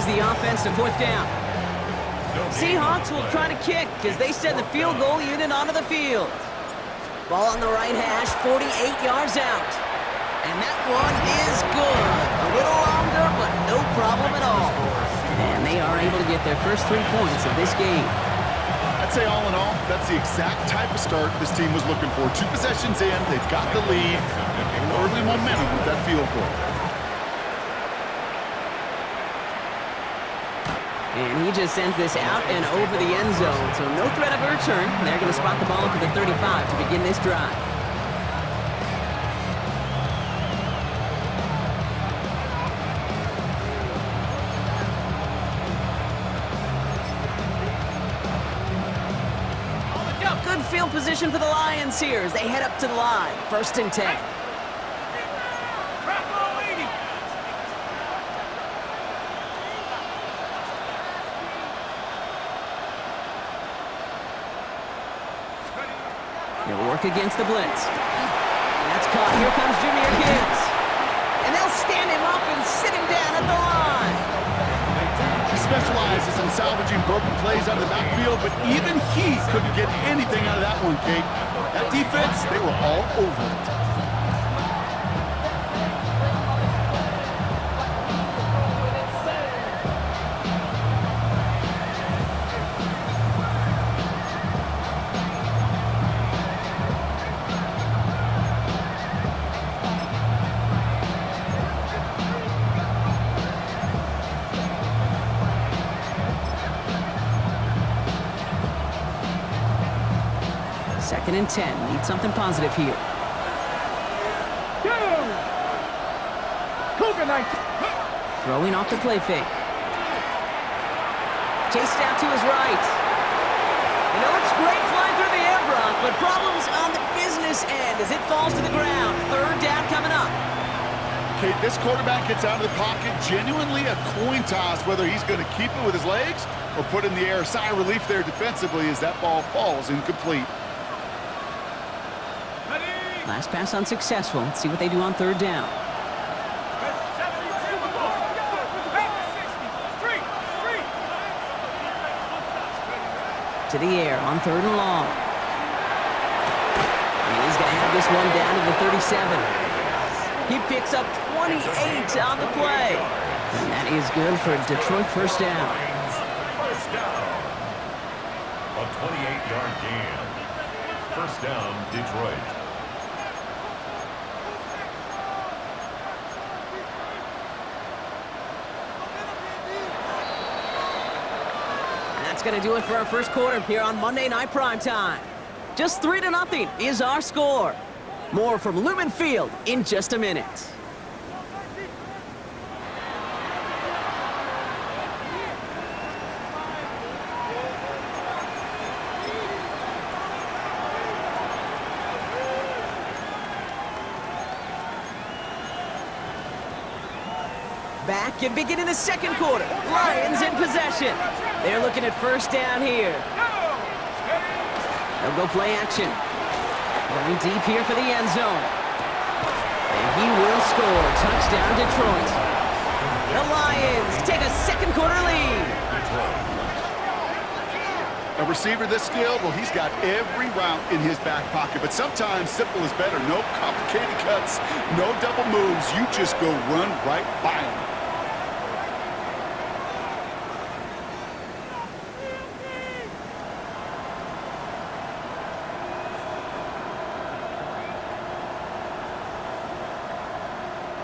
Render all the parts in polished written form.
brings the offense to fourth down. Seahawks will try to kick as they send the field goal unit onto the field. Ball on the right hash, 48 yards out. And that one is good. A little longer, but no problem at all. And they are able to get their first 3 points of this game. I'd say all in all, that's the exact type of start this team was looking for. 2 possessions in, they've got the lead, and early momentum with that field goal. And he just sends this out and over the end zone, so no threat of a return. They're going to spot the ball up at the 35 to begin this drive. Good field position for the Lions here as they head up to the line. 1st and 10. They'll work against the blitz. That's caught. Here comes Jahmyr Gibbs. And they'll stand him up and sit him down at the line. He specializes in salvaging broken plays out of the backfield, but even he couldn't get anything out of that one, Kate. That defense, they were all over it. Second and 10. Need something positive here. Throwing off the play fake. Chased out to his right. And it looks great flying through the air, Brock, but problems on the business end as it falls to the ground. 3rd down coming up. Kate, this quarterback gets out of the pocket, genuinely a coin toss whether he's going to keep it with his legs or put in the air. Sigh of relief there defensively as that ball falls incomplete. Last pass unsuccessful. Let's see what they do on 3rd down. To the air on 3rd and long. And he's going to have this one down to the 37. He picks up 28 on the play. And that is good for Detroit 1st down. First down. A 28-yard gain. 1st down, Detroit. That's going to do it for our first quarter here on Monday Night Primetime. Just 3-0 is our score. More from Lumen Field in just a minute. Back and beginning the second quarter. Lions in possession. They're looking at 1st down here. They'll go play action. Going deep here for the end zone. And he will score. Touchdown, Detroit. The Lions take a second quarter lead. A receiver this skilled, well, he's got every route in his back pocket, but sometimes simple is better. No complicated cuts, no double moves. You just go run right by him.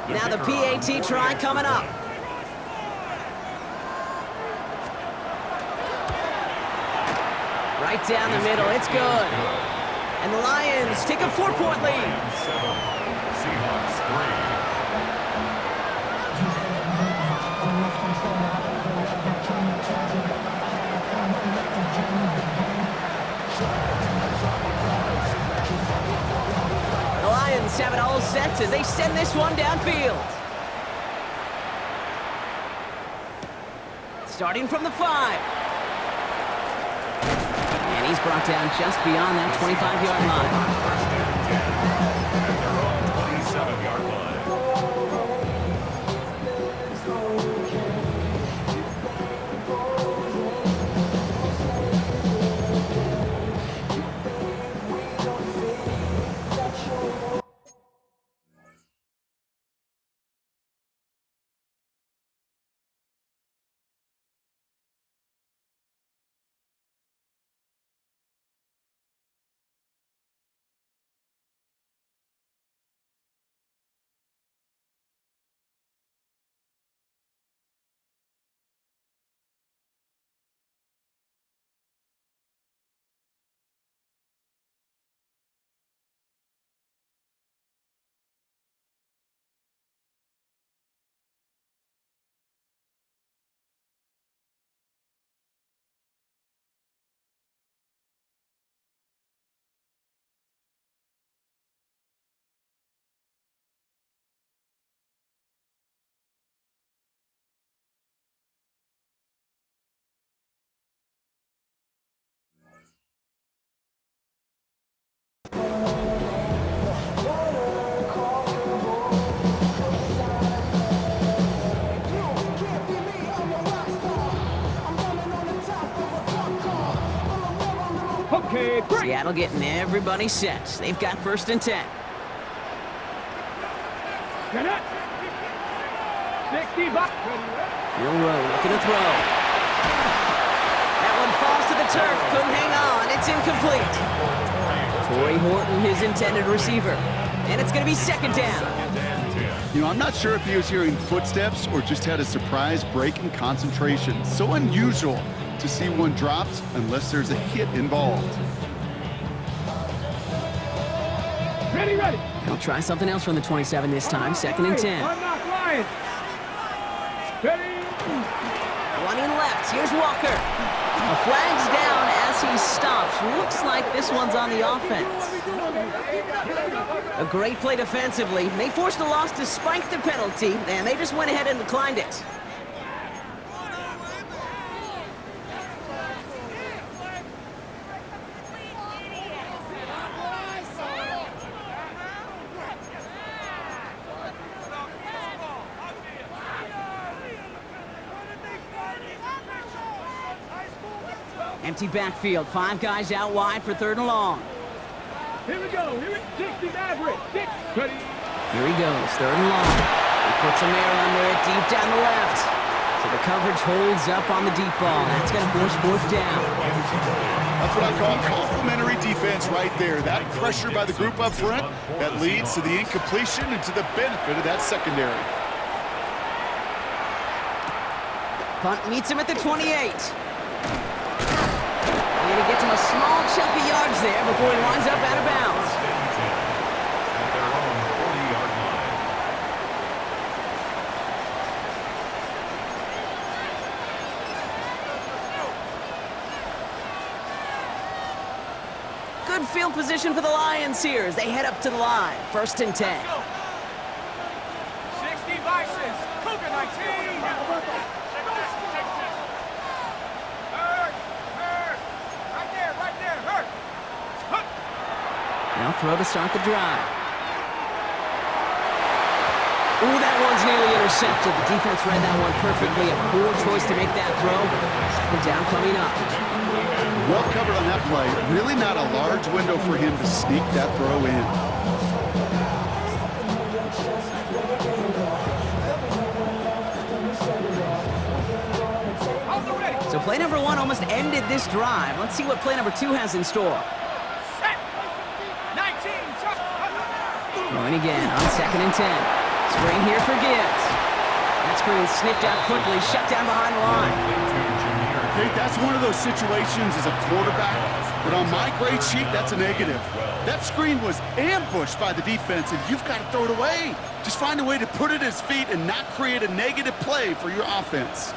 Now the PAT try coming up. Right down the middle, it's good. And the Lions take a 4-point lead. Seahawks 3. The Lions have it all set as they send this one downfield. Starting from the 5. And he's brought down just beyond that 25-yard line. At their own 27-yard line. Seattle getting everybody set. They've got 1st and 10. Get it. 60 bucks. Will Rowe looking to throw. That one falls to the turf. Couldn't hang on. It's incomplete. Torrey Horton, his intended receiver. And it's going to be 2nd down. You know, I'm not sure if he was hearing footsteps or just had a surprise break in concentration. So unusual to see one dropped unless there's a hit involved. Ready, ready. They'll try something else from the 27 this time. 2nd and 10. I'm not flying. Ready. Running left. Here's Walker. A flag's down as he stops. Looks like this one's on the offense. A great play defensively. They forced a loss despite the penalty, and they just went ahead and declined it. Empty backfield. 5 guys out wide for 3rd and long. Here we go. Here we 60 average. 6. Ready. Here he goes. 3rd and long. He puts some air under it deep down the left. So the coverage holds up on the deep ball. That's going to force 4th down. That's what I call complementary defense right there. That pressure by the group up front that leads to the incompletion and to the benefit of that secondary. Punt meets him at the 28. And he gets him a small chunk of yards there before he winds up out of bounds. At their own 40-yard line. Good field position for the Lions here as they head up to the line. 1st and 10. 60 Bisons. Cougar 19. Now throw to start the drive. Ooh, that one's nearly intercepted. The defense read that one perfectly. A poor choice to make that throw. 2nd down coming up. Well covered on that play. Really not a large window for him to sneak that throw in. So play number 1 almost ended this drive. Let's see what play number 2 has in store. Throwing again on 2nd and 10. Screen here for Gibbs. That screen sniffed out quickly, shut down behind the line. Okay, that's one of those situations as a quarterback, but on my grade sheet, that's a negative. That screen was ambushed by the defense, and you've got to throw it away. Just find a way to put it at his feet and not create a negative play for your offense.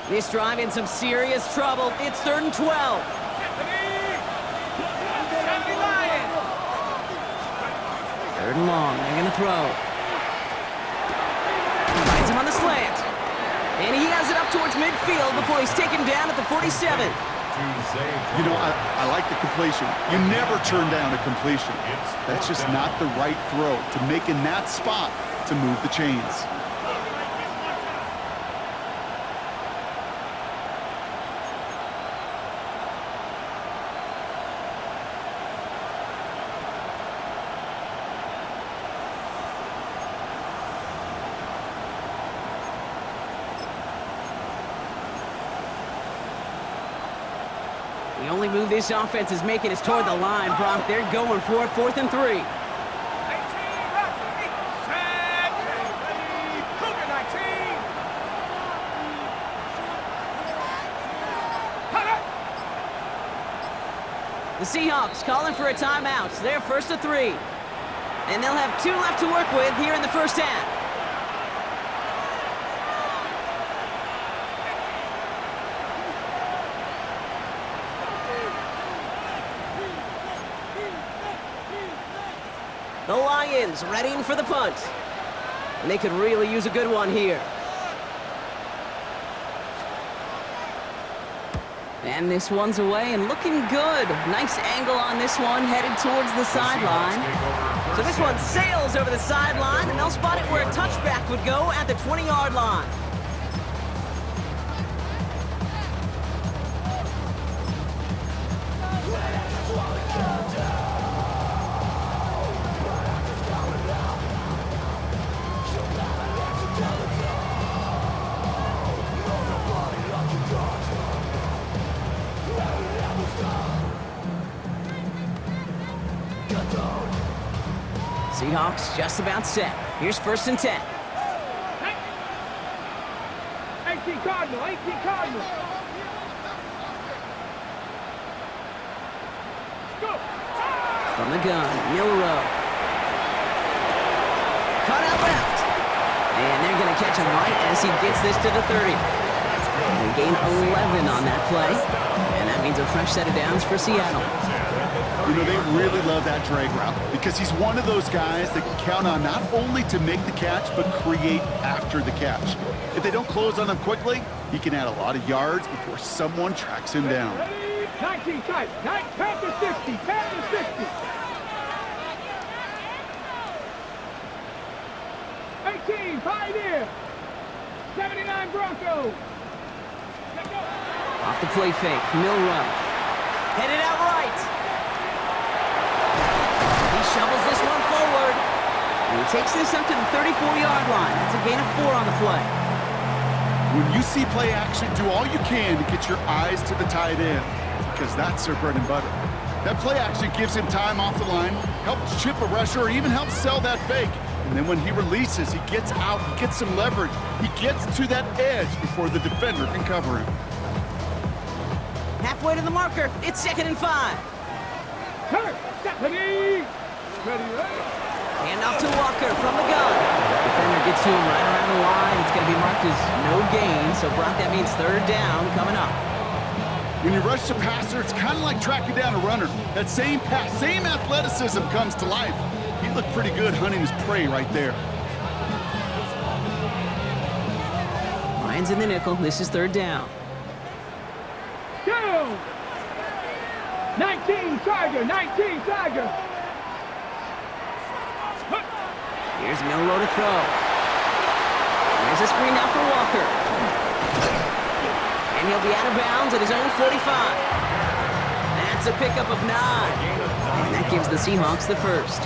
This drive in some serious trouble. It's 3rd and 12. Third and long. They're going to throw. Finds him on the slant. And he has it up towards midfield before he's taken down at the 47. You know, I like the completion. You never turn down a completion. That's just not the right throw to make in that spot to move the chains. The only move this offense is making is toward the line, Brock. They're going for it. 4th and 3. The Seahawks calling for a timeout. So they're 1st and 3. And they'll have 2 left to work with here in the 1st half. The Lions readying for the punt. And they could really use a good one here. And this one's away and looking good. Nice angle on this one, headed towards the sideline. So this one sails over the sideline, and they'll spot it where a touchback would go at the 20-yard line. Seahawks just about set. Here's 1st and 10. 18 Cardinal, 18 Cardinal. Go. From the gun, Milrow. Cut out left. And they're going to catch him right as he gets this to the 30. They gain 11 on that play. And that means a fresh set of downs for Seattle. You know, they really love that drag route because he's one of those guys that can count on not only to make the catch, but create after the catch. If they don't close on him quickly, he can add a lot of yards before someone tracks him down. 19 tight, 10 to 60, 10 to 60. 18, Pioneer. 79 Broncos. Off the play fake, Milrow. Headed out right. He shovels this one forward. And he takes this up to the 34-yard line. That's a gain of 4 on the play. When you see play action, do all you can to get your eyes to the tight end because that's their bread and butter. That play action gives him time off the line, helps chip a rusher, or even helps sell that fake. And then when he releases, he gets out, he gets some leverage. He gets to that edge before the defender can cover him. Halfway to the marker. It's 2nd and 5. Turn, Stephanie. Ready, ready. Hand off to Walker from the gun. Defender gets to him right around the line. It's going to be marked as no gain. So, Brock, that means 3rd down coming up. When you rush the passer, it's kind of like tracking down a runner. That same pass, same athleticism comes to life. He looked pretty good hunting his prey right there. Lions in the nickel. This is 3rd down. Go. 19 Tiger, 19 Tiger. Here's Milrow to throw. There's a screen now for Walker. And he'll be out of bounds at his own 45. That's a pickup of 9. And that gives the Seahawks the 1st.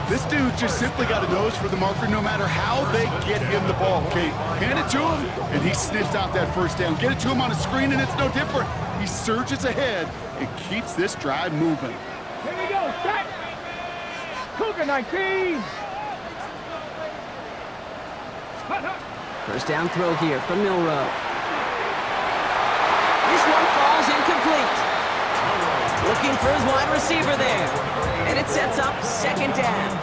This dude just simply got a nose for the marker no matter how they get him the ball, Kate. Hand it to him, and he sniffs out that 1st down. Get it to him on a screen, and it's no different. He surges ahead and keeps this drive moving. Here we go, set. Cougar 19. 1st down throw here from Milrow. This one falls incomplete. Looking for his wide receiver there. And it sets up 2nd down.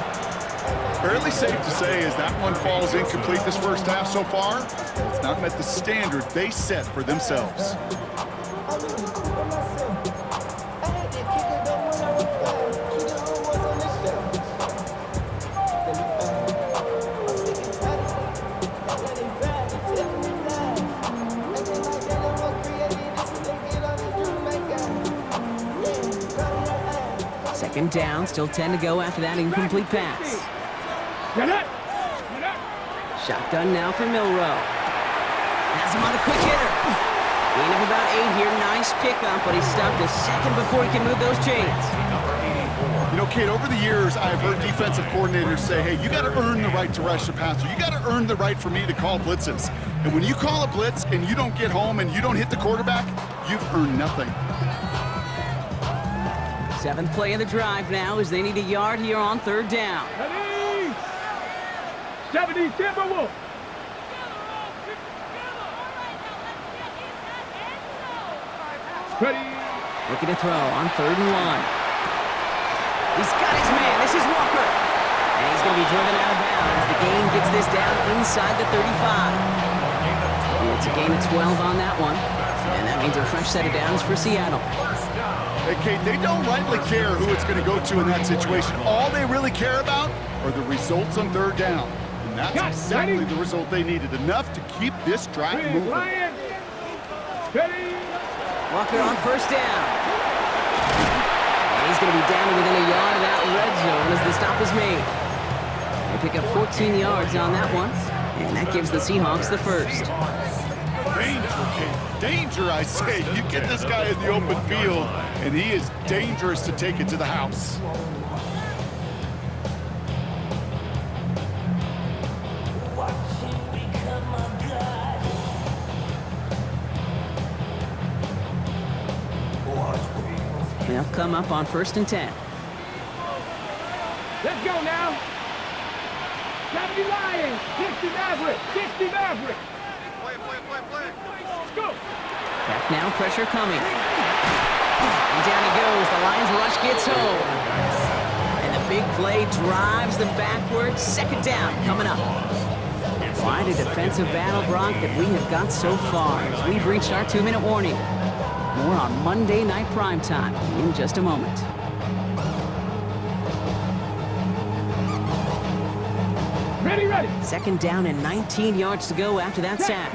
Fairly safe to say as that one falls incomplete this 1st half so far, it's not met the standard they set for themselves. Second down, still 10 to go after that incomplete pass. Shotgun now for Milrow. Has him on a quick hitter. Gain of about 8 here. Nice pickup, but he stopped a second before he can move those chains. You know, Kate, over the years, I've heard defensive coordinators say, hey, you got to earn the right to rush the passer. You got to earn the right for me to call blitzes. And when you call a blitz and you don't get home and you don't hit the quarterback, you've earned nothing. 7th play of the drive now as they need a yard here on 3rd down. 70 Timberwolves. Ready. Looking to throw on 3rd and 1. He's got his man. This is Walker. And he's going to be driven out of bounds. The gain gets this down inside the 35. It's a gain of 12 on that one. And that means a fresh set of downs for Seattle. Hey, Kate, they don't rightly care who it's going to go to in that situation. All they really care about are the results on 3rd down. And that's exactly the result they needed. Enough to keep this drive moving. Walker on 1st down. And he's going to be down to within a yard of that red zone as the stop is made. They pick up 14 yards on that one. And that gives the Seahawks the 1st. Danger, Kate. Danger, I say. You get this guy in the open field, and he is dangerous to take it to the house. They'll come up on 1st and 10. Let's go now. 70 Lions, 60 Maverick, 60 Maverick. Go. Back now, pressure coming. And down he goes. The Lions rush gets home. And the big play drives them backwards. Second down coming up. Quite a defensive battle, Brock, that we have got so far as we've reached our 2-minute warning. More on Monday Night Primetime in just a moment. Ready, ready. Second down and 19 yards to go after that sack.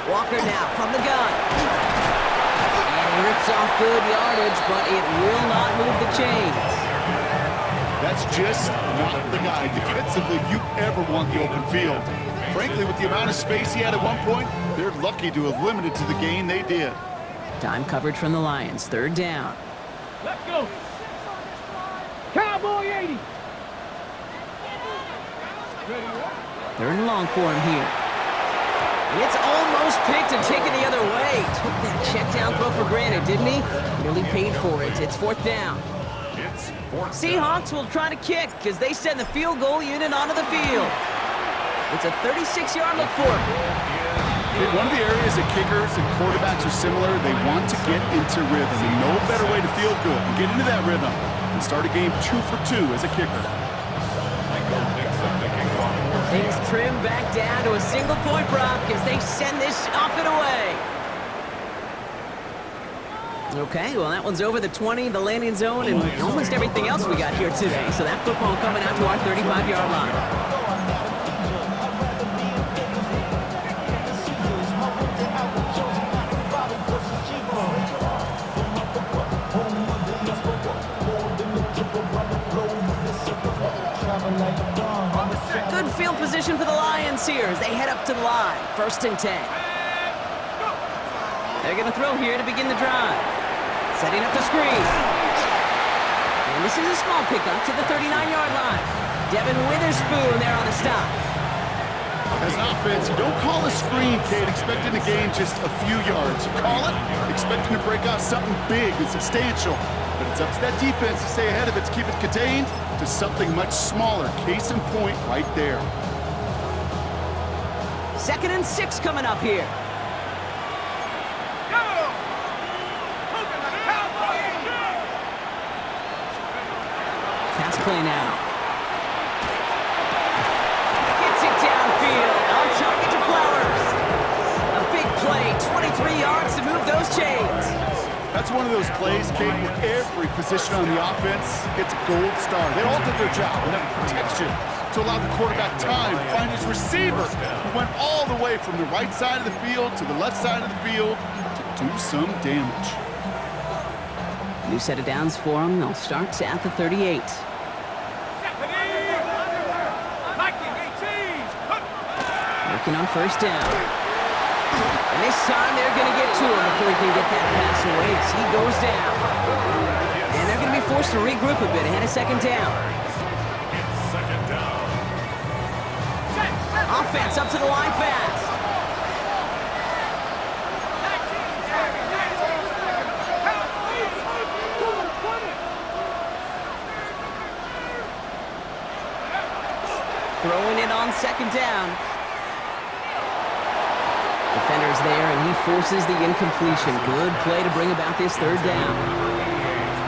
Walker now from the gun. And he rips off good yardage, but it will not move the chains. That's just not the guy defensively you ever want the open field. Frankly, with the amount of space he had at one point, they're lucky to have limited to the gain they did. Time coverage from the Lions. Third down. Let's go. Cowboy 80. Third and long for him here. And it's almost picked and taken the other way. Took that check down throw for granted, didn't he? Really paid for it. It's fourth down. Seahawks will try to kick as they send the field goal unit onto the field. It's a 36-yard look for him. One of the areas that kickers and quarterbacks are similar, they want to get into rhythm. And no better way to feel good and get into that rhythm and start a game 2 for 2 as a kicker. Things trim back down to a single point, Brock, as they send this off and away. Okay, well, that one's over the 20, the landing zone, and almost everything else we got here today. So that football coming out to our 35-yard line. Good field position for the Lions here as they head up to the line. First and 10. They're going to throw here to begin the drive. Setting up the screen. And this is a small pickup to the 39-yard line. Devin Witherspoon there on the stop. As an offense, you don't call a screen, Kate, expecting to gain just a few yards. You call it expecting to break out something big and substantial. But it's up to that defense to stay ahead of it, to keep it contained to something much smaller. Case in point right there. Second and 6 coming up here. Pass play now. Gets it downfield. On target to Flowers. A big play, 23 yards to move those chains. That's one of those plays, Kate, where every position on the offense gets a gold star. They all did their job, enough protection to allow the quarterback time to find his receiver, who went all the way from the right side of the field to the left side of the field to do some damage. New set of downs for them. They'll start at the 38. Working on first down. And this time they're going to get to him before he can get that pass away as he goes down. And they're going to be forced to regroup a bit ahead of second down. Offense up to the line fast. Throwing it on second down. Defender's there, and he forces the incompletion. Good play to bring about this third down.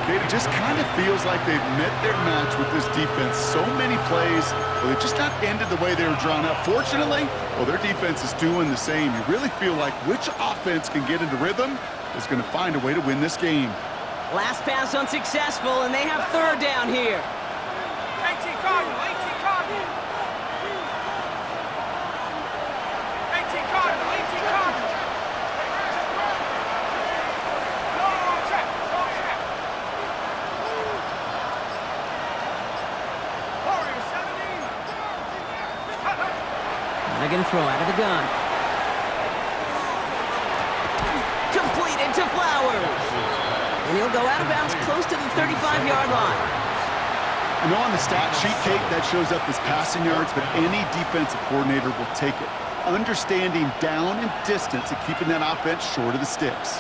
Kate, it just kind of feels like they've met their match with this defense. So many plays, well, they just not ended the way they were drawn up. Fortunately, well, their defense is doing the same. You really feel like which offense can get into rhythm is going to find a way to win this game. Last pass unsuccessful, and they have third down here. 18 Cardinal, 18 Cardinal. 18 Cardinal, 18 Cardinal. Long check, long check. Warrior 70. And they're going to throw out of the gun. Completed to Flowers. And he'll go out of bounds close to the 35-yard line. I know on the stat sheet, Kate, that shows up as passing yards, but any defensive coordinator will take it. Understanding down and distance and keeping that offense short of the sticks.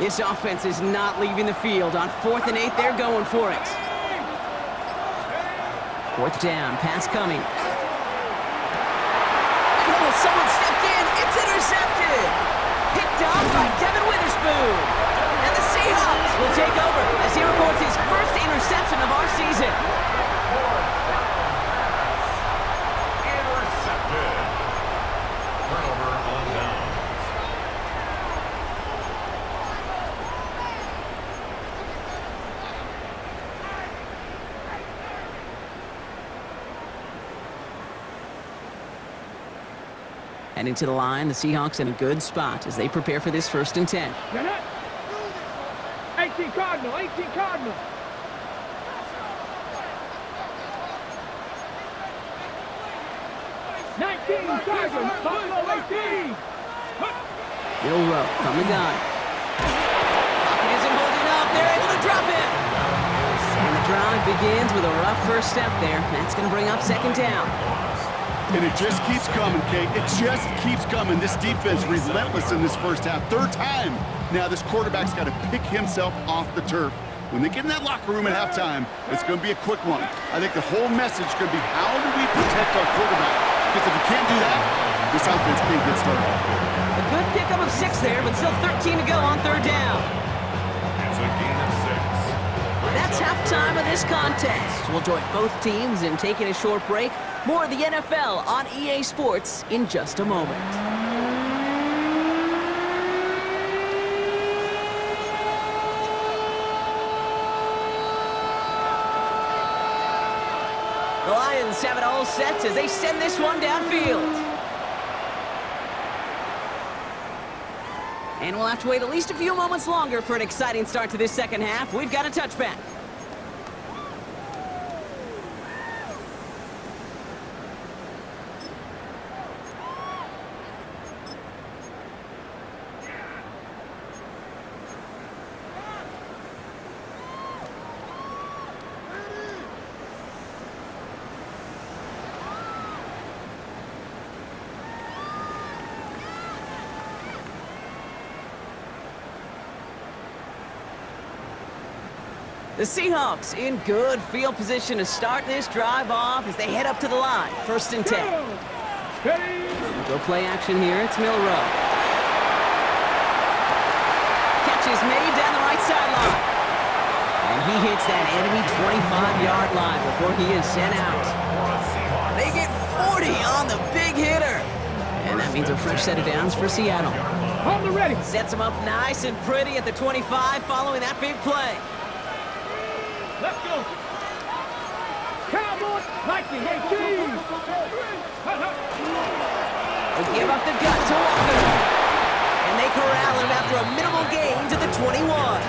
This offense is not leaving the field. On 4th and 8, they're going for it. 4th down, pass coming. Oh, someone stepped in. It's intercepted. Picked off by Devin Witherspoon. And the Seahawks will take over as he records his first interception of our season. Intercepted. Turnover on downs. Heading to the line, the Seahawks in a good spot as they prepare for this 1st and 10. 18 Cardinal, 18 Cardinal. Bill Rowe from the gun. Pocket isn't holding up. They're able to drop him. And the drive begins with a rough first step there. That's going to bring up 2nd down. And it just keeps coming, Kate. It just keeps coming. This defense relentless in this first half. 3rd time now this quarterback's got to pick himself off the turf. When they get in that locker room at halftime, it's going to be a quick one. I think the whole message is going to be, how do we protect our quarterback? Because if you can't do that, this offense can't get started. A good pickup of 6 there, but still 13 to go on 3rd down. It's a gain of 6. That's halftime of this contest. We'll join both teams in taking a short break. More of the NFL on EA Sports in just a moment. The Lions have it all set as they send this one downfield. And we'll have to wait at least a few moments longer for an exciting start to this 2nd half. We've got a touchback. The Seahawks in good field position to start this drive off as they head up to the line. 1st and 10. Go play action here. It's Milroe. Catch is made down the right sideline. And he hits that enemy 25-yard line before he is sent out. They get 40 on the big hitter. And that means a fresh set of downs for Seattle. Hold the ready. Sets them up nice and pretty at the 25 following that big play. Let's go. Cowboys, Vikings, 18. They give up the gut to Walker. And they corral him after a minimal gain to the 21.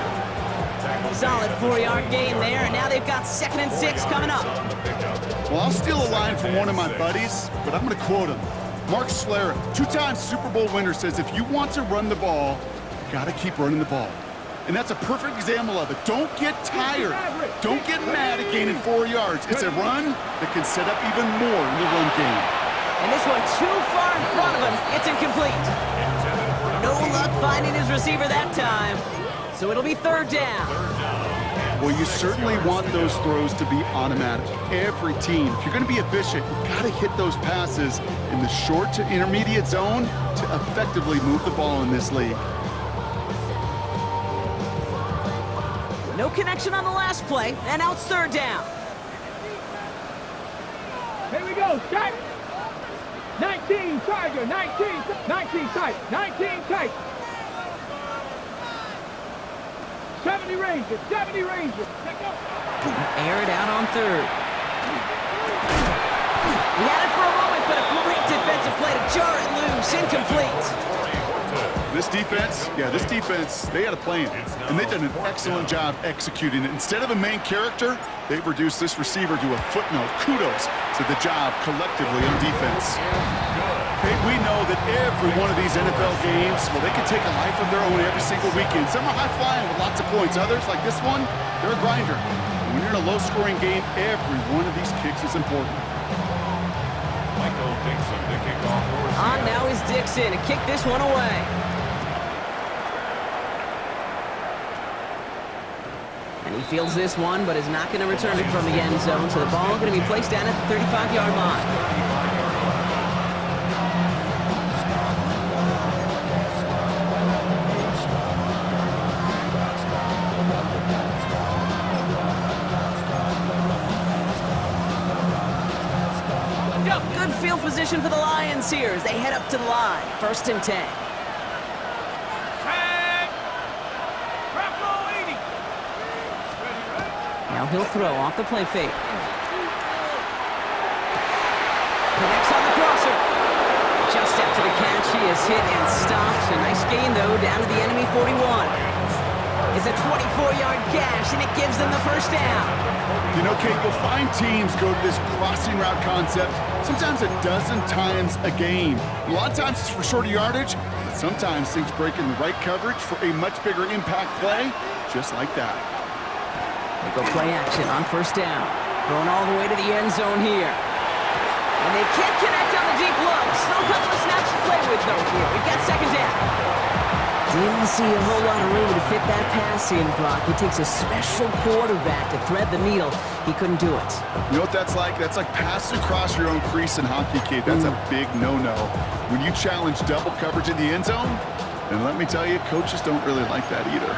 Solid 4-yard gain there, and now they've got 2nd and 6 coming up. Well, I'll steal a line from one of my buddies, but I'm going to quote him. Mark Schlereth, 2-time Super Bowl winner, says if you want to run the ball, you got to keep running the ball. And that's a perfect example of it. Don't get tired. Don't get mad at gaining 4 yards. It's a run that can set up even more in the run game. And this one too far in front of him. It's incomplete. No luck finding his receiver that time. So it'll be 3rd down. Well, you certainly want those throws to be automatic. Every team, if you're going to be efficient, you got to hit those passes in the short to intermediate zone to effectively move the ball in this league. No connection on the last play, and now it's 3rd down. Here we go, start. 19, Tiger, 19 tight, 19 tight. 70 Rangers, 70 Rangers. Air it out on 3rd. We had it for a moment, but a great defensive play to jar it loose, incomplete. This defense, they had a plan, and they've done an excellent job executing it. Instead of a main character, they've reduced this receiver to a footnote. Kudos to the job collectively on defense. Hey, we know that every one of these NFL games, well, they can take a life of their own every single weekend. Some are high-flying with lots of points. Others, like this one, they're a grinder. When you're in a low-scoring game, every one of these kicks is important. Michael Dixon to kick off for On now is Dixon to kick this one away. He fields this one, but is not going to return it from the end zone, so the ball going to be placed down at the 35-yard line. Good field position for the Lions here as they head up to the line. 1st and 10. Now he'll throw off the play fake. Connects on the crosser. Just after the catch, he is hit and stopped. A nice gain, though, down to the enemy 41. It's a 24-yard gash, and it gives them the 1st down. You know, Kate, you'll find teams go to this crossing route concept sometimes a dozen times a game. A lot of times it's for shorter yardage, but sometimes things break in the right coverage for a much bigger impact play, just like that. They go play action on 1st down. Going all the way to the end zone here. And they can't connect on the deep low. Still a couple of snaps to play with, though, here. We've got 2nd down. Didn't see a whole lot of room to fit that pass in, Brock. It takes a special quarterback to thread the needle. He couldn't do it. You know what that's like? That's like passing across your own crease in hockey, Kate. That's a big no-no. When you challenge double coverage in the end zone, and let me tell you, coaches don't really like that either.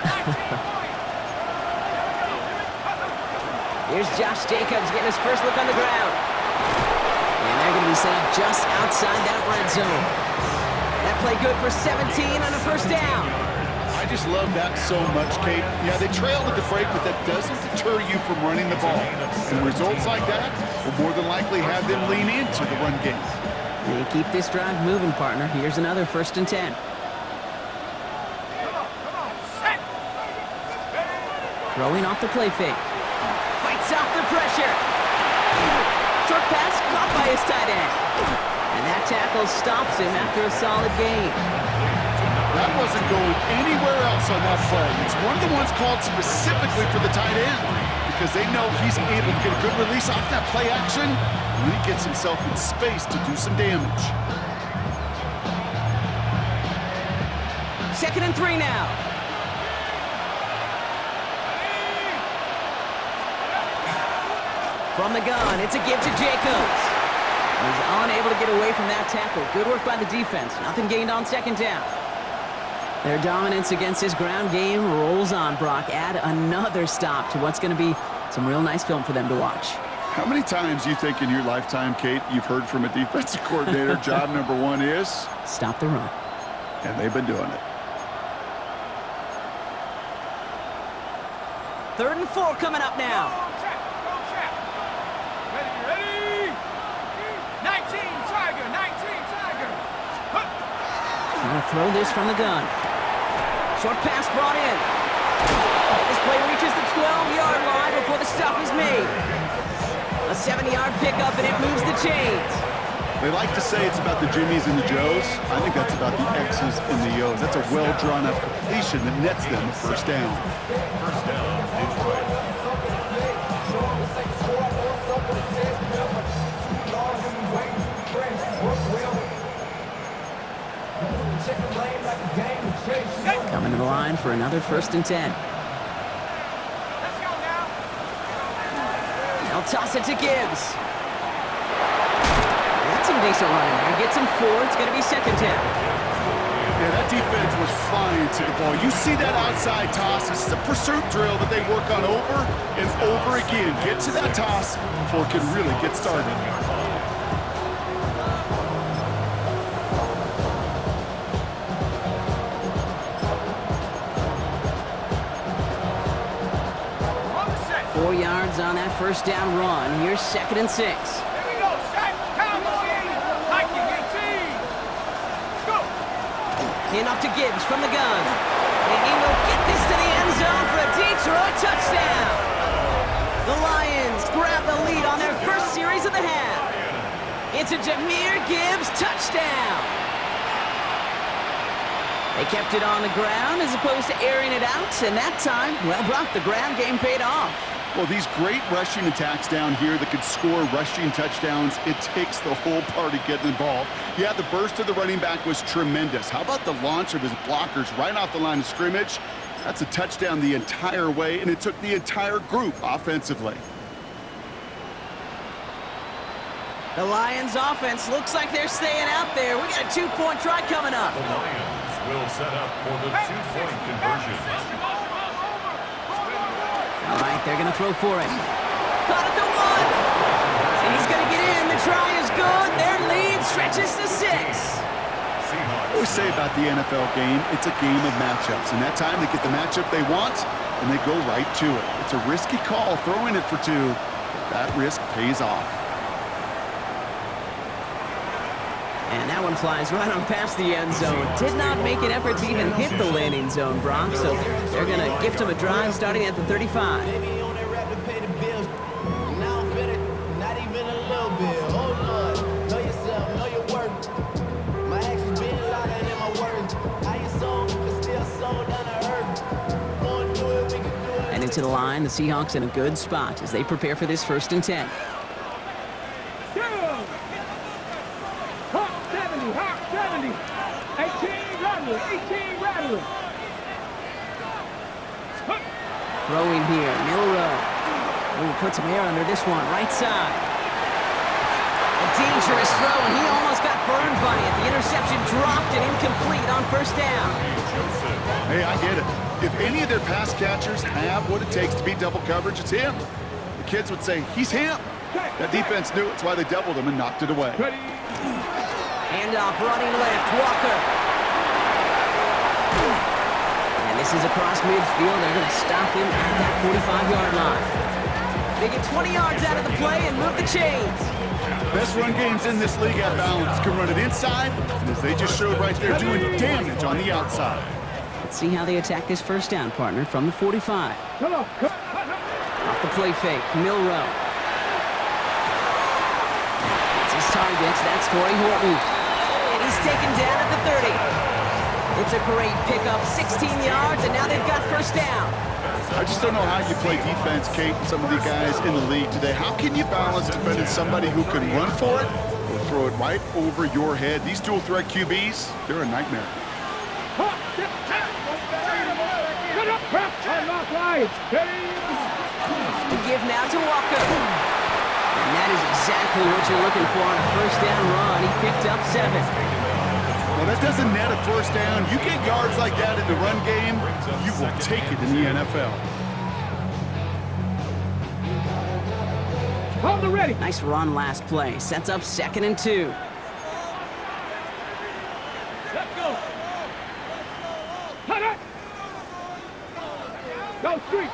Here's Josh Jacobs getting his first look on the ground. And they're going to be set up just outside that red zone. That play good for 17 on a 1st down. I just love that so much, Kate. Yeah, they trailed at the break, but that doesn't deter you from running the ball. And results like that will more than likely have them lean into the run game. They keep this drive moving, partner. Here's another 1st and 10. Throwing off the play fake. Fights off the pressure. Short pass caught by his tight end. And that tackle stops him after a solid gain. That wasn't going anywhere else on that play. It's one of the ones called specifically for the tight end because they know he's able to get a good release off that play action when he gets himself in space to do some damage. 2nd and 3 now. From the gun, it's a give to Jacobs. He's unable to get away from that tackle. Good work by the defense. Nothing gained on 2nd down. Their dominance against this ground game rolls on, Brock. Add another stop to what's going to be some real nice film for them to watch. How many times you think in your lifetime, Kate, you've heard from a defensive coordinator, job number 1 is? Stop the run. And they've been doing it. 3rd and 4 coming up now. Trying to throw this from the gun. Short pass brought in. This play reaches the 12-yard line before the stop is made. A 70-yard pickup, and it moves the chains. They like to say it's about the Jimmies and the Joes. I think that's about the X's and the O's. That's a well-drawn-up completion that nets them a 1st down. 1st down, Detroit. Coming to the line for another 1st and 10. They'll toss it to Gibbs. That's some decent running there. Gets him 4. It's going to be 2nd down. Yeah, that defense was flying to the ball. You see that outside toss. This is a pursuit drill that they work on over and over again. Get to that toss before it can really get started. On that 1st down run. Here's 2nd and 6. Here we go, Shaq. Cowboy 80. Hiking 18. Go. Enough to Gibbs from the gun. And he will get this to the end zone for a Detroit touchdown. The Lions grab the lead on their 1st series of the half. It's a Jahmyr Gibbs touchdown. They kept it on the ground as opposed to airing it out. And that time, well, Brock, the ground game paid off. Well, these great rushing attacks down here that could score rushing touchdowns, it takes the whole party getting involved. Yeah, the burst of the running back was tremendous. How about the launch of his blockers right off the line of scrimmage? That's a touchdown the entire way, and it took the entire group offensively. The Lions offense looks like they're staying out there. We got a 2-point try coming up. The Lions will set up for the 2-point conversion. All right, they're going to throw for it. Caught at the 1. And he's going to get in. The try is good. Their lead stretches to 6. I always say about the NFL game, it's a game of matchups. And that time they get the matchup they want, and they go right to it. It's a risky call throwing it for 2, but that risk pays off. And that one flies right on past the end zone. Did not make an effort to even hit the landing zone, Brock. So they're going to gift him a drive starting at the 35. And into the line, the Seahawks in a good spot as they prepare for this 1st and 10. Hawk 70, Hawk 70. 18 rattling, 18 rattling. Throwing here, Milrow. Ooh, put some air under this one, right side. A dangerous throw, and he almost got burned by it. The interception dropped and incomplete on 1st down. Hey, I get it. If any of their pass catchers have what it takes to beat double coverage, it's him. The kids would say, he's him. That defense knew it's why they doubled him and knocked it away. Handoff, running left, Walker. And this is across midfield. They're going to stop him at that 45-yard line. They get 20 yards out of the play and move the chains. Best run games in this league at balance can run it inside, and as they just showed right there, doing damage on the outside. Let's see how they attack this 1st down, partner, from the 45. Come on. Off the play fake, Milrow. That's his target. That's Torrey Horton. And he's taken down at the 30. It's a great pickup, 16 yards, and now they've got 1st down. I just don't know how you play defense, Kate, and some of the guys in the league today. How can you balance defending somebody who can run for it or throw it right over your head? These dual threat QBs, they're a nightmare. The give now to Walker. And that is exactly what you're looking for on a 1st down run. He picked up 7. Well, that doesn't net a 1st down. You get yards like that in the run game, you will take it in the NFL. Hold the ready. Nice run last play. Sets up 2nd and 2. Let's go. Cut it. Go street.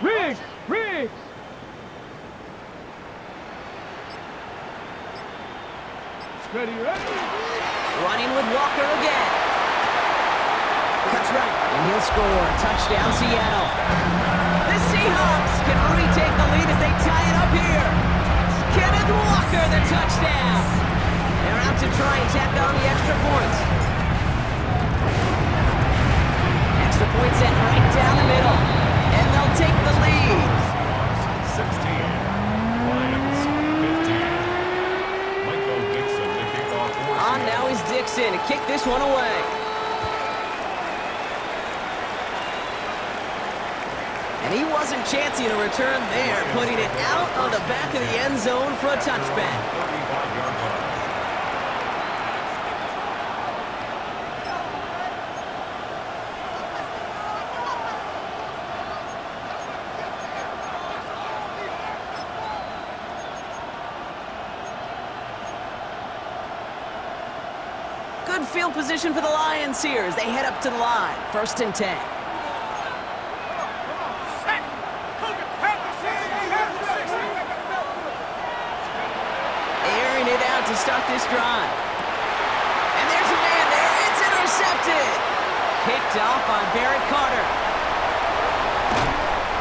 Riggs. Riggs. Ready, ready. Running with Walker again. Cuts right, and he'll score. Touchdown, Seattle. The Seahawks can retake the lead as they tie it up here. Kenneth Walker, the touchdown. They're out to try and tack on the extra points. Extra point set right down the middle, and they'll take the lead. 16. Lions 15. Michael Dixon to kick off. On now is Dixon to kick this one away. And he wasn't chancing a return there, putting it out on the back of the end zone for a touchback. 35-yard line. Good field position for the Lions here as they head up to the line. 1st and 10. Airing it out to start this drive. And there's a man there. It's intercepted. Picked off by Barrett Carter.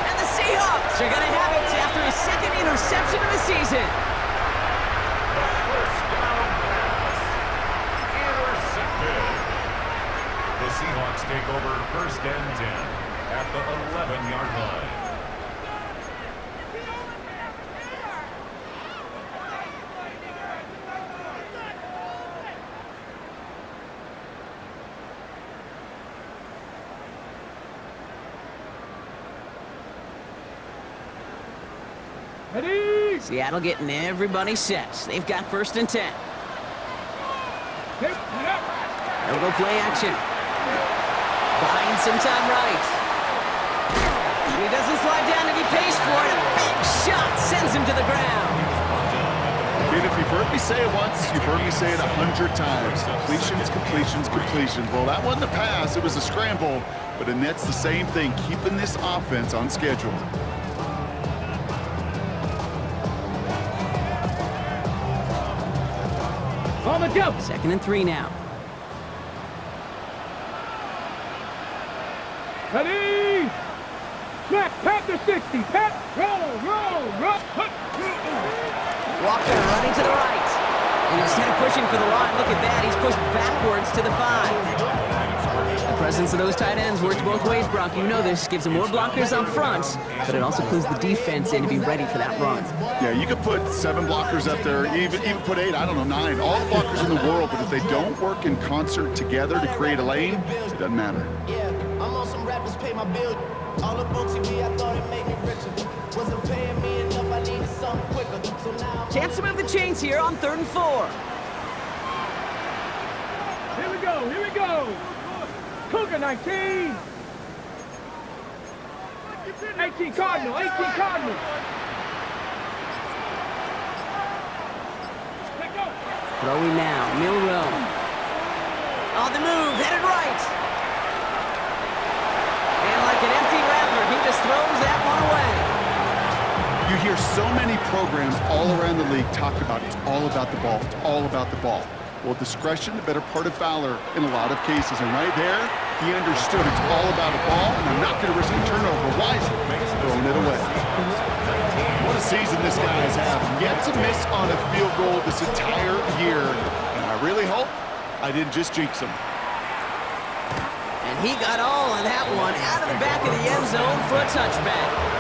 And the Seahawks are going to have it after his 2nd interception of the season. The Seahawks take over 1st and 10 at the 11-yard line. Ready? Seattle getting everybody set. They've got 1st and 10. They'll go play action. Buying some time right. He doesn't slide down and he pays for it. A big shot sends him to the ground. Kid, if you've heard me say it once, you've heard me say it 100 times. Completions, completions, completions. Well, that wasn't a pass. It was a scramble. But and that's the same thing, keeping this offense on schedule. On the jump. 2nd and 3 now. Ready? Snap, pat the 60, pat, roll. Walker running to the right. And instead of pushing for the line, look at that, he's pushed backwards to the 5. The presence of those tight ends works both ways, Brock. You know this. Gives them more blockers up front, but it also clues the defense in to be ready for that run. Yeah, you could put 7 blockers up there, even put 8, I don't know, 9. All the blockers in the world, but if they don't work in concert together to create a lane, it doesn't matter. Yeah, I'm on some rappers pay my bill. All up on TV, I thought it made me richer. Wasn't paying me enough, I needed something quicker. So now Chance to move the chains here on 3rd and 4. Here we go. Cougar 19. 18 Cardinal. Let go. Throwing now, Milrow. On the move, headed right. And like an empty wrapper, he just throws that one away. You hear so many programs all around the league talk about it's all about the ball. It's all about the ball. Well, discretion, the better part of valor in a lot of cases. And right there, he understood it's all about the ball, and I'm not going to risk a turnover. Wisely, throwing it away. What a season this guy has had. Yet to miss on a field goal this entire year. And I really hope I didn't just jinx him. And he got all of that one out of the back of the end zone for a touchback.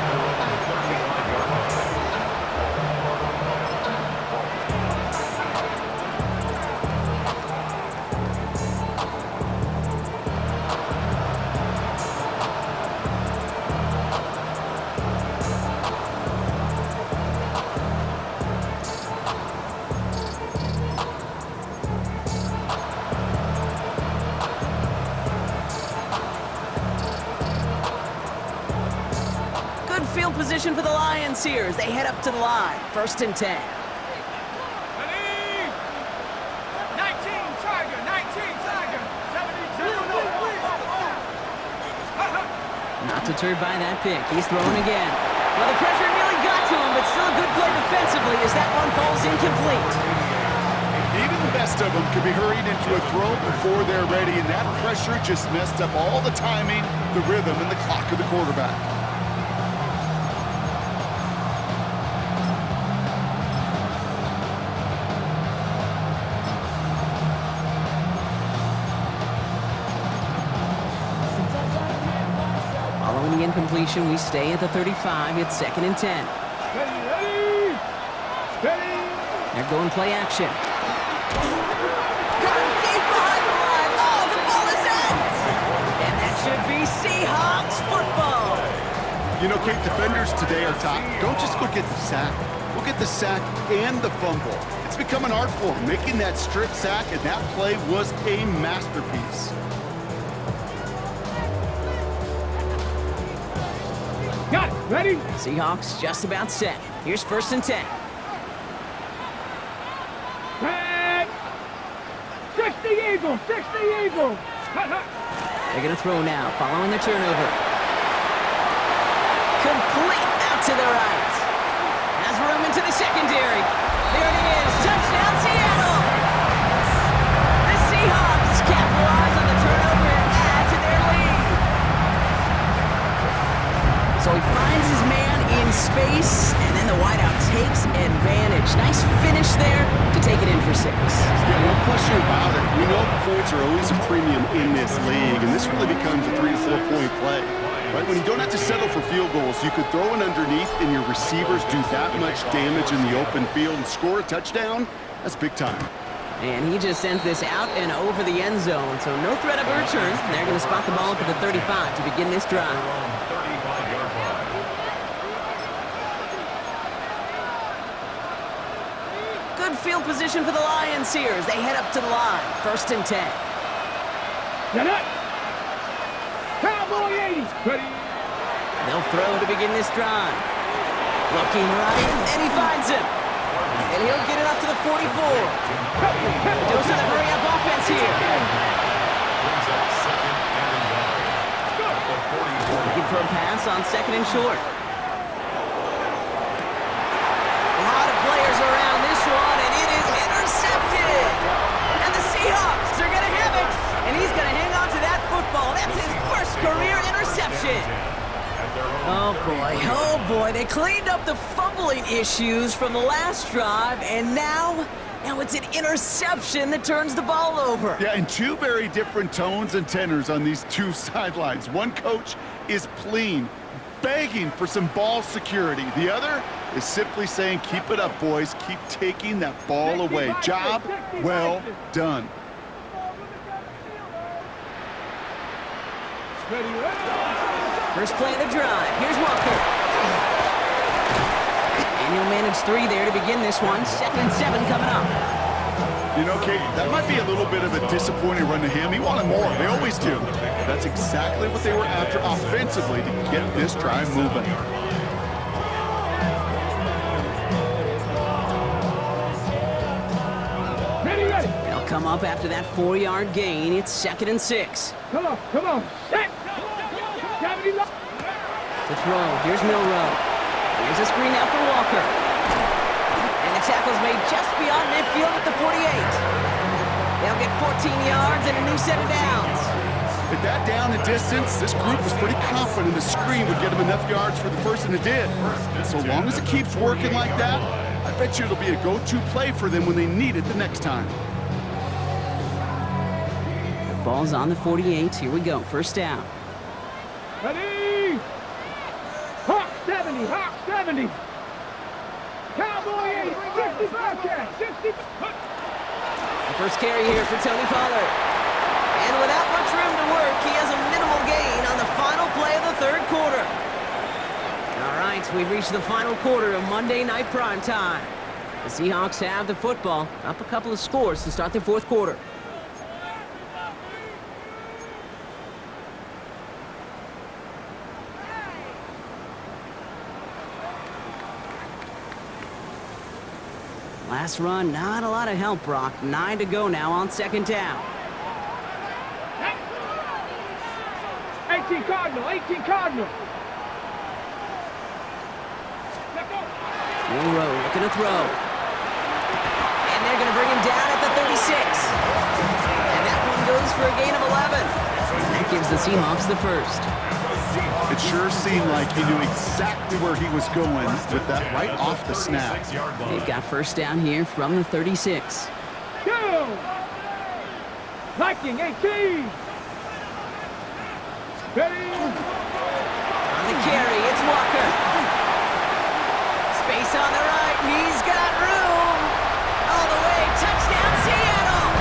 Field position for the Lions here as they head up to the line. 1st and 10. Ready? 19 Tiger. 72. Not deterred by that pick. He's throwing again. Well, the pressure nearly got to him, but still a good play defensively as that one falls incomplete. Even the best of them could be hurried into a throw before they're ready, and that pressure just messed up all the timing, the rhythm, and the clock of the quarterback. Following the incompletion, we stay at the 35. It's 2nd and 10. Ready? They're going play action. Got him deep behind the line. Oh, the ball is out! And that should be Seahawks football. You know, Kate, defenders today are top. Don't just go get the sack. Go get the sack and the fumble. It's become an art form, making that strip sack, and that play was a masterpiece. Got it. Ready? Seahawks just about set. Here's 1st and 10. Pat. 60 Eagles. They're going to throw now, following the turnover. Complete out to the right. Has room into the secondary. There it is. Touchdown, Seattle. The Seahawks capitalize on the turnover and add to their lead. So he finds his man in space, and then the wideout takes advantage. Nice finish there to take it in for 6. Yeah, no question about it. We know points are always a premium in this league, and this really becomes a 3 to 4 point play. Right? When you don't have to settle for field goals, you could throw it underneath, and your receivers do that much damage in the open field and score a touchdown. That's big time. And he just sends this out and over the end zone, so no threat of a return. They're going to spot the ball up at the 35 to begin this drive. field position for the Lions here as they head up to the line. 1st and 10. Get it. Cowboy 80. Ready. They'll throw to begin this drive. Looking right, and he finds him. And he'll get it up to the 44. Dose of the hurry-up offense here. Brings up 2nd and 1. At the 44. Looking for a pass on 2nd and short. A lot of players around this one, and it is intercepted. And the Seahawks are going to have it. And he's going to hang on to that football. That's his first career interception. Oh boy, they cleaned up the fumbling issues from the last drive, and now it's an interception that turns the ball over. Yeah, and two very different tones and tenors on these two sidelines. One coach is pleading, begging for some ball security. The other is simply saying, keep it up, boys. Keep taking that ball away. Job well done. First play of the drive. Here's Walker. And he'll manage 3 there to begin this one. 2nd and 7 coming up. You know, Kate, that might be a little bit of a disappointing run to him. He wanted more. They always do. That's exactly what they were after offensively to get this drive moving. Ready. They'll come up after that 4-yard gain. It's 2nd and 6. Come on. Set. To throw. Here's Milrow. Here's a screen now for Walker. And the tackle's made just beyond midfield at the 48. They'll get 14 yards and a new set of downs. At that down and distance, this group was pretty confident the screen would get them enough yards for the first, and it did. And so long as it keeps working like that, I bet you it'll be a go-to play for them when they need it the next time. The ball's on the 48. Here we go. First down. Ready. Hawk 70. Cowboy 80. 60 Bearcat. 60. The first carry here for Tony Pollard. And without much room to work, he has a minimal gain on the final play of the 3rd quarter. All right, we've reached the final quarter of Monday Night Primetime. The Seahawks have the football, up a couple of scores to start the 4th quarter. Last run, not a lot of help, Brock. 9 to go now on 2nd down. 18 Cardinal. Milrow looking to throw. And they're going to bring him down at the 36. And that one goes for a gain of 11. And that gives the Seahawks the first. It sure seemed like he knew exactly where he was going with that right off the snap. They've got first down here from the 36. Go! Viking 18. Ready. On the carry, it's Walker. Space on the right, he's got room. All the way, touchdown Seattle.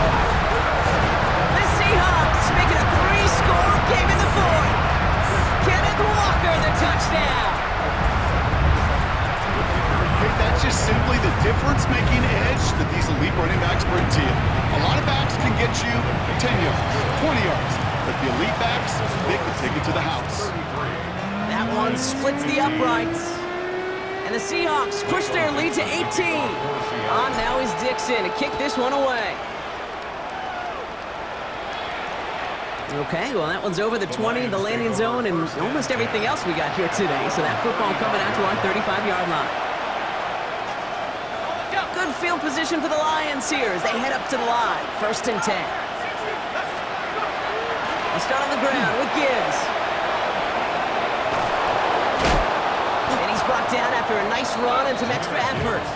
The Seahawks making a 3-score game in the 4th. Kenneth Walker, the touchdown. Hey, that's just simply the difference-making edge that these elite running backs bring to you. A lot of backs can get you 10 yards, 20 yards, but the elite backs, they can take it to the house. That one splits the uprights. And the Seahawks push their lead to 18. On now is Dixon to kick this one away. Okay, well, that one's over the 20, the landing zone, and almost everything else we got here today. So that football coming out to our 35-yard line. Good field position for the Lions here as they head up to the line. 1st and 10. They'll start on the ground with Gibbs. And he's brought down after a nice run and some extra effort.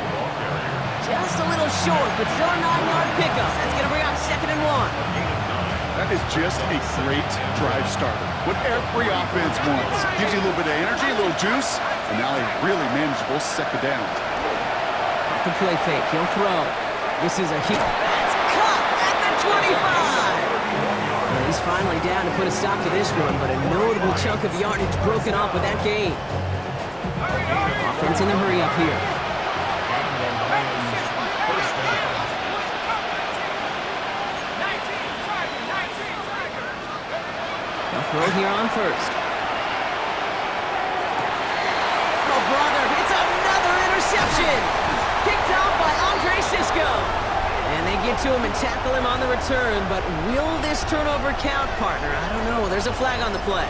Just a little short, but still a 9-yard pickup. That's going to bring up 2nd and 1. That is just a great drive starter. What every offense wants. Gives you a little bit of energy, a little juice, and now a really manageable 2nd down. Off the play fake, he'll throw. This is a heat. That's cut at the 25. And he's finally down to put a stop to this one, but a notable chunk of yardage broken off with that gain. Offense in the hurry up here. A throw here on first. Oh, brother, it's another interception! Picked off by Andre Sisco. And they get to him and tackle him on the return, but will this turnover count, partner? I don't know. There's a flag on the play.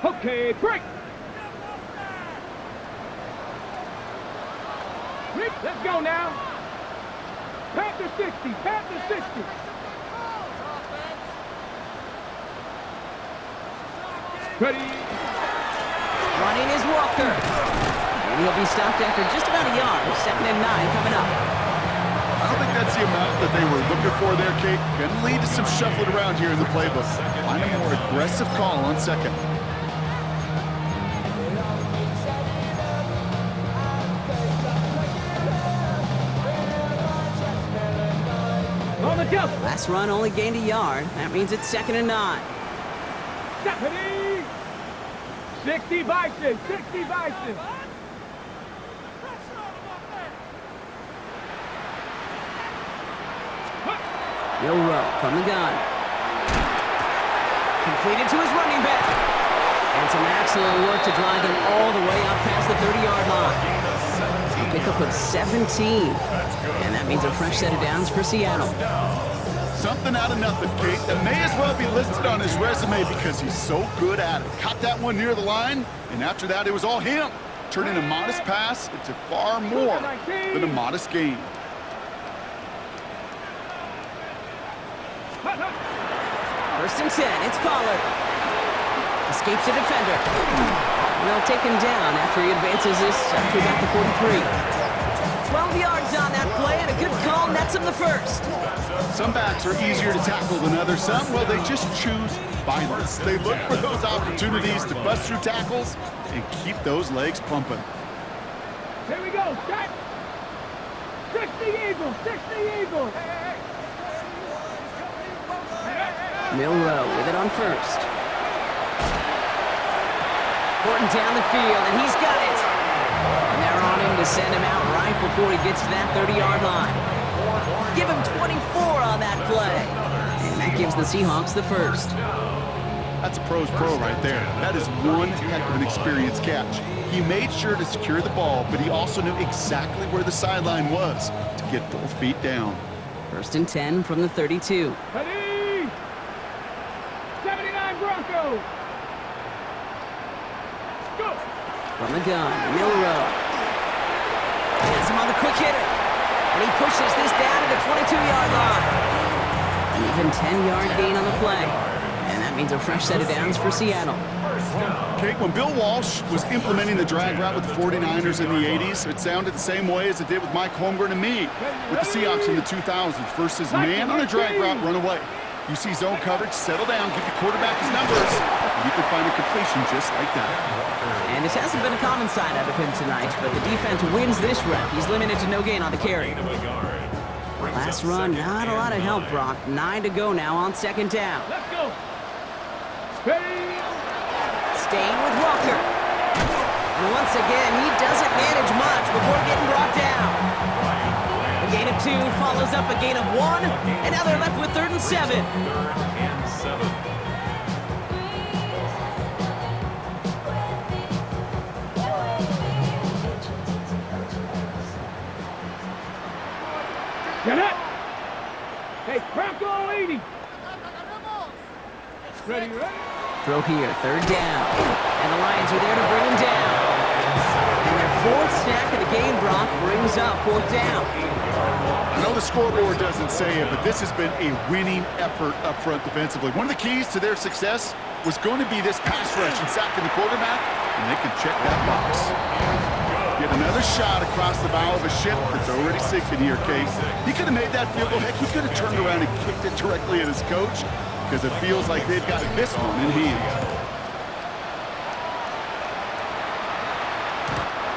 Okay, break. Let's go now. Panther 60, Panther 60. Ready. Running is Walker. And he'll be stopped after just about a yard. 2nd and 9 coming up. I don't think that's the amount that they were looking for there, Kate. Going to lead to some shuffling around here in the playbook. Find a more aggressive call on 2nd. Last run only gained a yard. That means it's 2nd and 9. Stephanie! 60 Bison, 60 Bison. Milrow from the gun. Completed to his running back. And some excellent work to drive them all the way up past the 30-yard line. A pickup of 17. And that means a fresh set of downs for Seattle. Something out of nothing, Kate. That may as well be listed on his resume because he's so good at it. Caught that one near the line, and after that, it was all him. Turning a modest pass into far more than a modest gain. First and 10, it's Pollard. Escapes a defender. And they'll take him down after he advances this up to about the 43. 12 yards on that play, and a good call nets him the first. Some backs are easier to tackle than others. Some, well, they just choose violence. They look for those opportunities to bust through tackles and keep those legs pumping. Here we go, set. 60 Eagles, 60 Eagles. Milrow with it on first. Horton down the field, and he's got it. And they're on him to send him out right before he gets to that 30-yard line. Give him 24 on that play. And that gives the Seahawks the first. That's a pro's pro right there. That is one heck of an experienced catch. He made sure to secure the ball, but he also knew exactly where the sideline was to get both feet down. First and 10 from the 32. Ready? 79 Broncos. Go. From the gun, Milrow. Has him on the quick hitter. And he pushes this down to the 22-yard line. An even 10-yard gain on the play. And that means a fresh set of downs for Seattle. Kate, when Bill Walsh was implementing the drag route with the 49ers in the 80s, it sounded the same way as it did with Mike Holmgren and me with the Seahawks in the 2000s versus man on a drag route, run away. You see zone coverage, settle down, give the quarterback his numbers, and you can find a completion just like that. And this hasn't been a common side out of him tonight, but the defense wins this rep. He's limited to no gain on the carry. Last run, not a lot of help, Brock. 9 to go now on 2nd down. Let's go. Ready? Staying with Walker. And once again, he doesn't manage much before getting brought down. A gain of 2 follows up a gain of 1, and now they're left with 3rd and 7. 3rd and 7. Get it. Hey, Bronco 80. Ready, ready? Throw here, 3rd down. And the Lions are there to bring him down. And their 4th sack of the game, Brock, brings up 4th down. I know the scoreboard doesn't say it, but this has been a winning effort up front defensively. One of the keys to their success was going to be this pass rush and sacking the quarterback, and they can check that box. Get another shot across the bow of a ship that's already sinking here, Kate. He could have made that field goal. Heck, he could have turned around and kicked it directly at his coach because it feels like they've got this one in hand.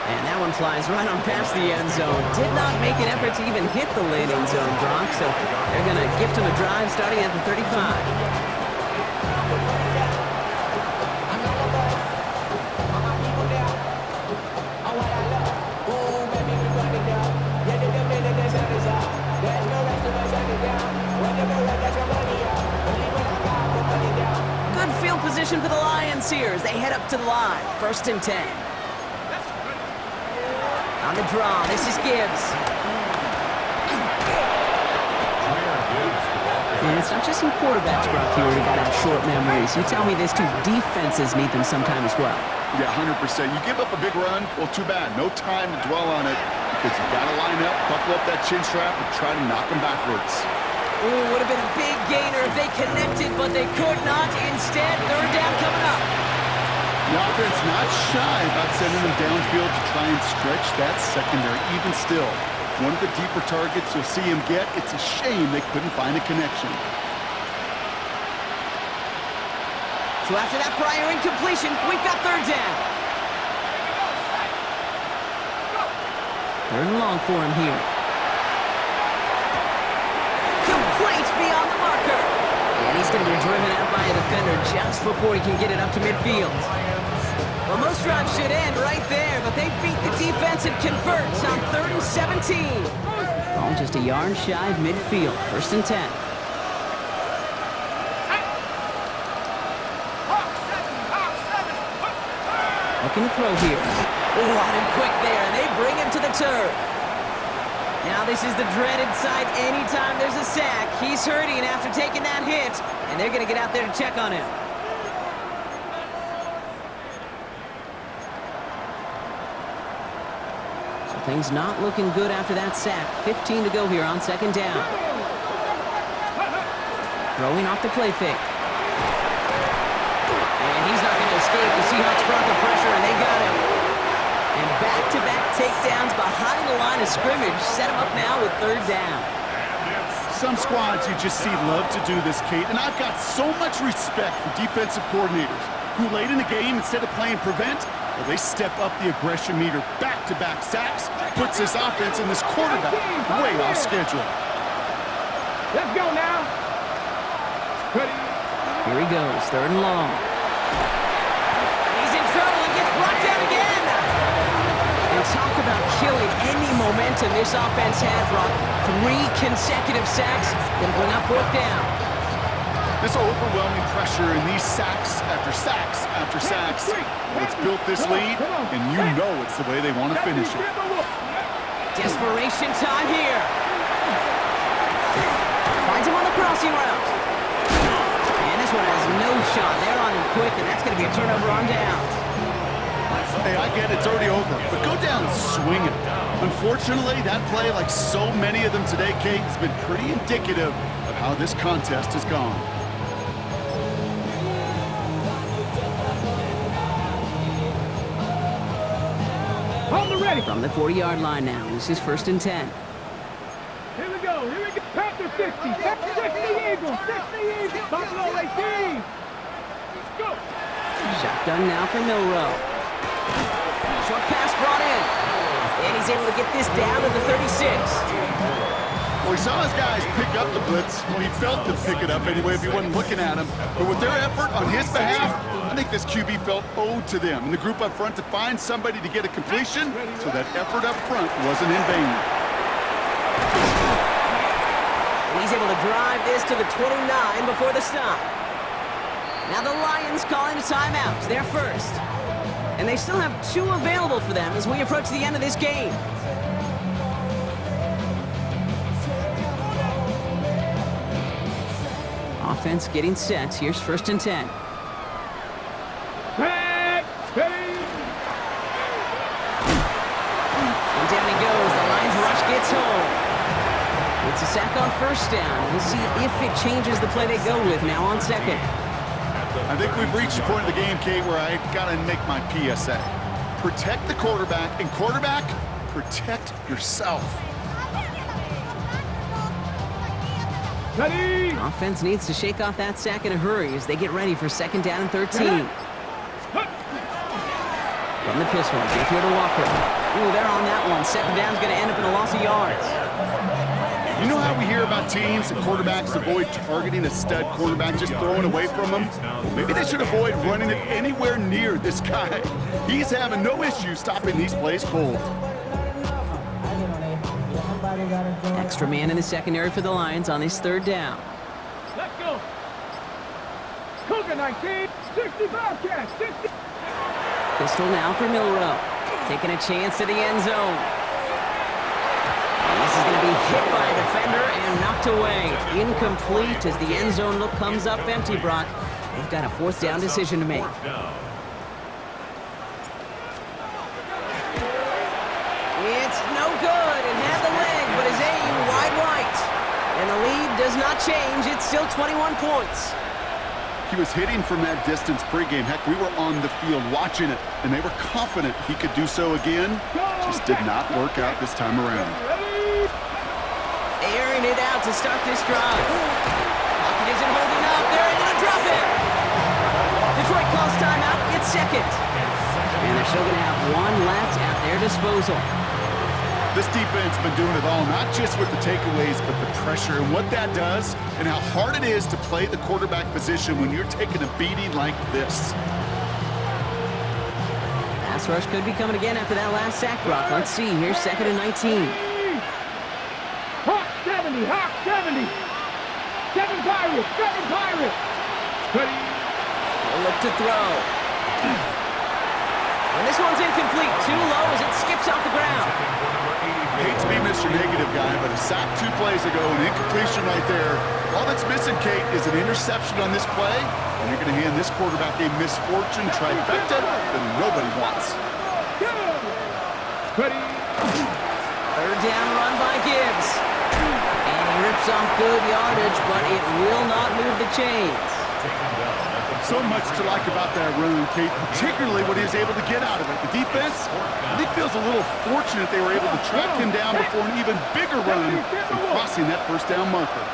And that one flies right on past the end zone. Did not make an effort to even hit the landing zone, Brock, so they're going to gift him a drive starting at the 35. position for the Lions here as they head up to the line. 1st and 10. On the draw, this is Gibbs. And it's not just some quarterbacks, Brock, here who got to have short memories. You tell me this too, defenses need them sometime as well. Yeah, 100%. You give up a big run, well, too bad. No time to dwell on it because you got to line up, buckle up that chin strap, and try to knock them backwards. Ooh, would have been a big gainer if they connected, but they could not. Instead, 3rd down coming up. The offense not shy about sending them downfield to try and stretch that secondary. Even still, one of the deeper targets you'll see him get. It's a shame they couldn't find a connection. So after that prior incompletion, we've got 3rd down. 3rd and long for him here. Complete beyond the marker. And he's going to be driven out by a defender just before he can get it up to midfield. Well, most drives should end right there, but they beat the defense and converts on 3rd and 17. Ball just a yard shy of midfield. 1st and 10. Looking to throw here. Oh, on him quick there, and they bring him to the turf. Now this is the dreaded sight anytime there's a sack. He's hurting after taking that hit, and they're going to get out there to check on him. So things not looking good after that sack. 15 to go here on 2nd down. Throwing off the play fake. And he's not going to escape. The Seahawks brought the pressure, and they got him. And back-to-back takedowns behind the line of scrimmage set him up now with 3rd down. Some squads you just see love to do this, Kate, and I've got so much respect for defensive coordinators who late in the game, instead of playing prevent, well, they step up the aggression meter. Back-to-back sacks puts this offense and this quarterback way off schedule. Let's go now. Ready. Here he goes, 3rd and long. He's in trouble and gets brought down again. And talk about killing any momentum this offense had, Brock. 3 consecutive sacks, gonna bring up 4th down. This overwhelming pressure and these sacks after sacks after sacks, well, it's built this lead, and you know it's the way they want to finish it. Desperation time here. Finds him on the crossing route. And this one has no shot. They're on him quick, and that's going to be a turnover on downs. Hey, I get it's already over, but go down swinging. Unfortunately, that play, like so many of them today, Kate, has been pretty indicative of how this contest has gone. Hold the ready. From the 40-yard line now, this is 1st and 10. Here we go. Here we go. Panther 60. 60 Eagles. 60 Eagles. Buffalo 18. Let's go. Shotgun now for Milrow. Short pass brought in. And he's able to get this down to the 36. Well, he saw his guys pick up the blitz. Well, he felt them pick it up anyway if he wasn't looking at him. But with their effort on his behalf, I think this QB felt owed to them and the group up front to find somebody to get a completion, so that effort up front wasn't in vain. And he's able to drive this to the 29 before the stop. Now the Lions calling a timeout. They're first. And they still have 2 available for them as we approach the end of this game. Offense getting set. Here's 1st and 10. Back. Ready. And down he goes. The Lions rush gets home. It's a sack on 1st down. We'll see if it changes the play they go with now on 2nd. I think we've reached the point of the game, Kate, where I got to make my PSA. Protect the quarterback, and quarterback, protect yourself. Ready. Offense needs to shake off that sack in a hurry as they get ready for 2nd down and 13. From the pistol, Mayfield to Walker. Ooh, they're on that one. 2nd down's going to end up in a loss of yards. You know how we hear about teams and quarterbacks avoid targeting a stud quarterback, just throwing away from him? Well, maybe they should avoid running it anywhere near this guy. He's having no issue stopping these plays cold. Extra man in the secondary for the Lions on this 3rd down. Let's go. Cougar 19, 60 Bobcats, 60. Pistol now for Milrow. Taking a chance to the end zone. And this is going to be hit by a defender and knocked away. Incomplete as the end zone look comes up empty, Brock. They've got a fourth down decision to make. It's no good. It had the leg, but his aim wide right. And the lead does not change. It's still 21 points. He was hitting from that distance pregame. Heck, we were on the field watching it, and they were confident he could do so again. Just did not work out this time around. Airing it out to start this drive. Pocket isn't holding up. They're able to drop it. Detroit calls timeout. It's second. And they're still going to have one left at their disposal. This defense has been doing it all, not just with the takeaways, but the pressure and what that does and how hard it is to play the quarterback position when you're taking a beating like this. Pass rush could be coming again after that last sack, Brock. Let's see. Here's 2nd and 19. Hawk 70, Hawk 70. 7 Pirates, 7 Pirates. Ready. They'll look to throw. And this one's incomplete. Too low as it skips off the ground. I hate to be Mr. Negative guy, but a sack 2 plays ago, an incompletion right there. All that's missing, Kate, is an interception on this play, and you're going to hand this quarterback a misfortune trifecta that nobody wants. Ready. 3rd down run by Gibbs. And he rips off good yardage, but it will not move the chains. So much to like about that run, Kate, particularly what he was able to get out of it. The defense, I think, feels a little fortunate they were able to track him down before an even bigger run and crossing that 1st down marker.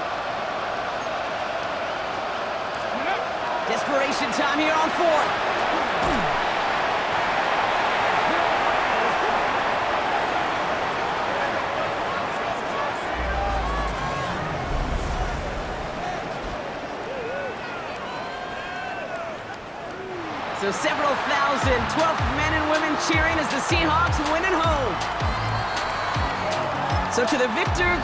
Desperation time here on 4th. So several thousand 12th men and women cheering as the Seahawks win at home. So to the victor